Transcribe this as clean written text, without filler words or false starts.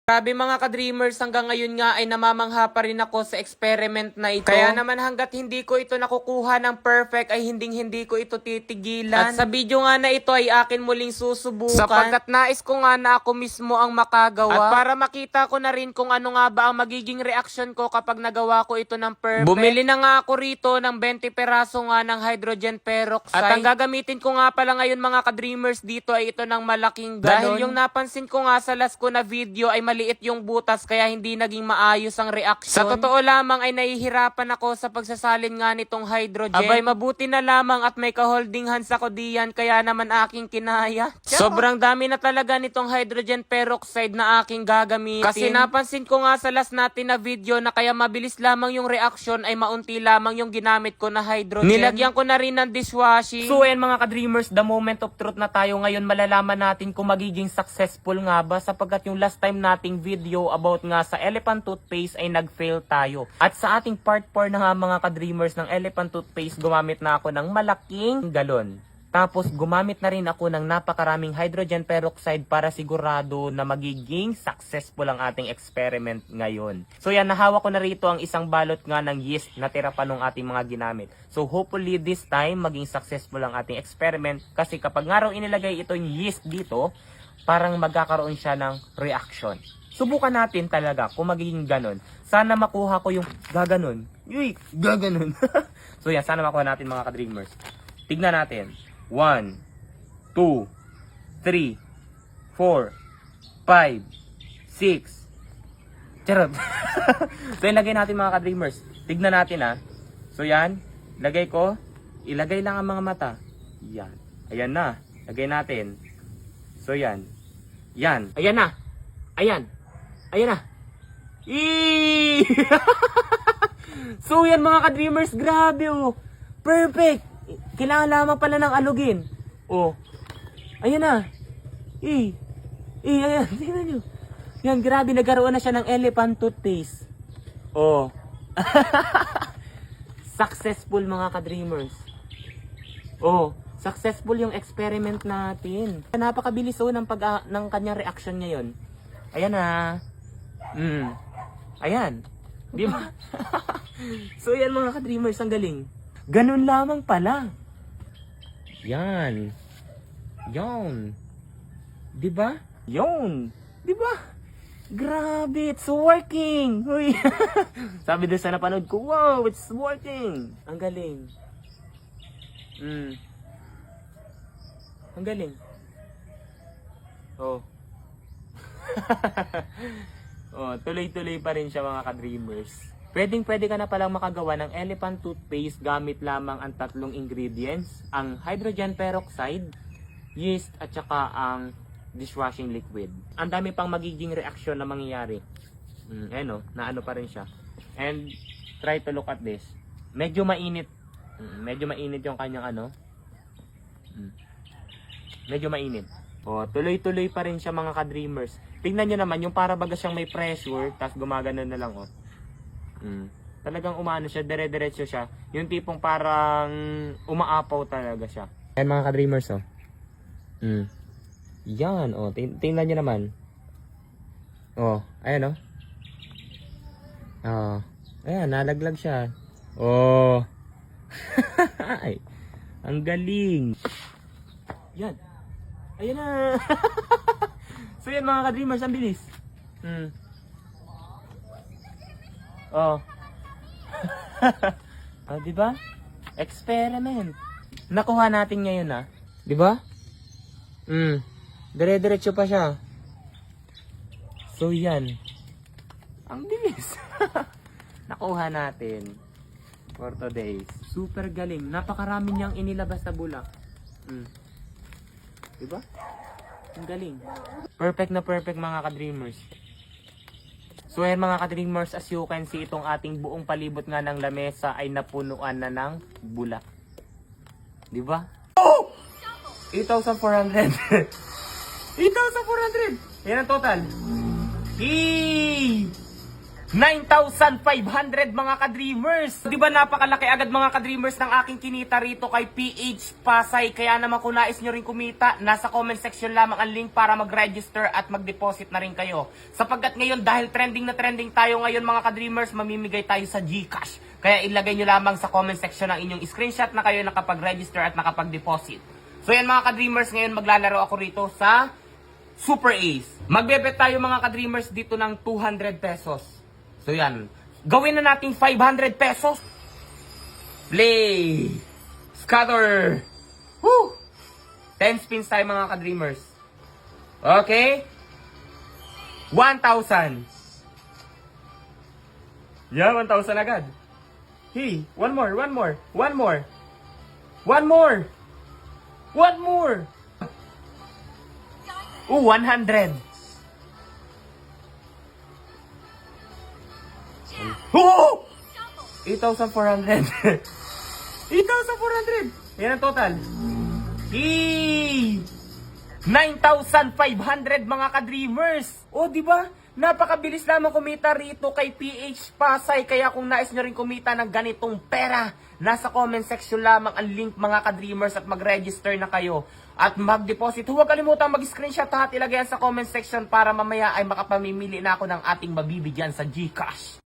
Grabe mga ka-dreamers, hanggang ngayon nga ay namamangha pa rin ako sa experiment na ito. Kaya naman hanggat hindi ko ito nakukuha ng perfect ay hindi ko ito titigilan. At sa video nga na ito ay akin muling susubukan. Sapagkat nais ko nga na ako mismo ang makagawa. At para makita ko na rin kung ano nga ba ang magiging reaction ko kapag nagawa ko ito ng perfect. Bumili na nga ako rito ng 20 peraso nga ng hydrogen peroxide. At ang gagamitin ko nga pala ngayon mga ka-dreamers dito ay ito ng malaking galon. Dahil yung napansin ko nga sa last ko na video ay maliit yung butas kaya hindi naging maayos ang reaction. Sa totoo lamang ay nahihirapan ako sa pagsasalin nga nitong hydrogen. Abay mabuti na lamang at may ka-holding hands ako diyan kaya naman aking kinaya. Sobrang dami na talaga nitong hydrogen peroxide na aking gagamitin. Kasi napansin ko nga sa last natin na video na kaya mabilis lamang yung reaction ay maunti lamang yung ginamit ko na hydrogen. Nilagyan ko na rin ng dishwashing. So ayan mga ka-dreamers, the moment of truth na tayo ngayon, malalaman natin kung magiging successful nga ba sapagkat yung last time nating video about nga sa elephant toothpaste ay nag-fail tayo. At sa ating part 4 na nga mga ka-dreamers ng elephant toothpaste, gumamit na ako ng malaking galon. Tapos gumamit na rin ako ng napakaraming hydrogen peroxide para sigurado na magiging successful ang ating experiment ngayon. So yan, nahawa ko na rito ang isang balot nga ng yeast na tira pa nung ating mga ginamit. So hopefully this time maging successful ang ating experiment kasi kapag nga raw inilagay itong yeast dito, parang magkakaroon siya ng reaction. Subukan natin talaga kung magiging ganon. Sana makuha ko yung gaganon. Uy, gaganon. So yan, sana makuha natin mga ka-dreamers. Tignan natin. 1, 2, 3, 4, 5, 6. Charot. So yan, lagay natin mga ka-dreamers. Tignan natin ha. So yan, lagay ko. Ilagay lang ang mga mata. Yan. Ayan na. Lagay natin. So yan. Yan. Ayan na. Ayan. Ayan na. Eee! So yan mga ka-dreamers, grabe oh. Perfect. Kailangan lamang pala ng alugin. Oh. Ayan na. Ayan. Tingnan nyo. Yan, grabe. Nagkaroon na siya ng elephant toothpaste. Oh. Successful mga ka-dreamers. Oh. Successful yung experiment natin. Napakabilis oh ng kanyang reaction ngayon. Ayan na. Ayan. Di ba? So yan mga ka-dreamers, ang galing. Ganun lamang pala. Yan. Yon. Di ba? Yon. Di ba? Grabe, it's working. Uy. Sabi doon sa napanood ko, wow, it's working. Ang galing. Ang galing. Oh. Oh, tuloy-tuloy pa rin siya mga ka-dreamers. Pwede ka na palang makagawa ng elephant toothpaste gamit lamang ang tatlong ingredients, ang hydrogen peroxide, yeast at saka ang dishwashing liquid. Ang dami pang magiging reaksyon na mangyayari. Ayan o, naano pa rin siya. And try to look at this. Medyo mainit. Medyo mainit yung kanyang ano. Medyo mainit. O, tuloy-tuloy pa rin siya mga ka-dreamers. Tingnan nyo naman, yung para baga siyang may pressure, tapos gumagano na lang, oh. Talagang umano siya, dire-diretso siya. Yung tipong parang umaapaw talaga siya. Ayan mga ka-dreamers, oh. Yan, oh. Tingnan nyo naman. Oh, ayan, oh. Oh, ayan, nalaglag siya. Oh. Ay, ang galing. Yan. Ayan na. So yan mga ka-dreamers, ang bilis. Oh. Oh, di ba? Experiment. Nakuha natin ngayon ah. Di ba? Dire-diretso pa siya. So yan. Ang bilis. Nakuha natin for today. Super galing. Napakarami niyang inilabas sa bulak. Diba? Ang galing. Perfect na perfect mga ka-dreamers. So ayan mga ka-dreamers, as you can see, itong ating buong palibot nga ng lamesa ay napunuan na ng bulak. Diba? Oh! 8,400. 8,400! Yan ang total. Eee! 9,500 mga ka-dreamers. Di ba napakalaki agad mga ka-dreamers ng aking kinita rito kay PH Pasay. Kaya naman kung nais nyo rin kumita, nasa comment section lamang ang link para mag-register at mag-deposit na rin kayo. Sapagkat ngayon dahil trending na trending tayo ngayon mga ka-dreamers, mamimigay tayo sa GCash. Kaya ilagay nyo lamang sa comment section ang inyong screenshot na kayo nakapag-register at nakapag-deposit. So yan mga ka-dreamers, ngayon maglalaro ako rito sa Super Ace. Magbebet tayo mga ka-dreamers dito ng 200 pesos. So yan, gawin na natin 500 pesos. Play! Scatter! Woo! 10 spins tayo mga ka-dreamers. Okay? 1,000. Yeah, 1,000 agad. Hey, one more. Oh, 100. Oh! 8,400. 8,400. Yan ang total. Hey! 9,500 mga ka-dreamers. Oh, di ba? Napakabilis lamang kumita rito kay PH Pasay. Kaya kung nais nyo rin kumita ng ganitong pera, nasa comment section lamang ang link mga ka-dreamers at mag-register na kayo. At mag-deposit. Huwag kalimutan mag-screenshot at ilagay yan sa comment section para mamaya ay makapamimili na ako ng ating mabibigyan sa GCash.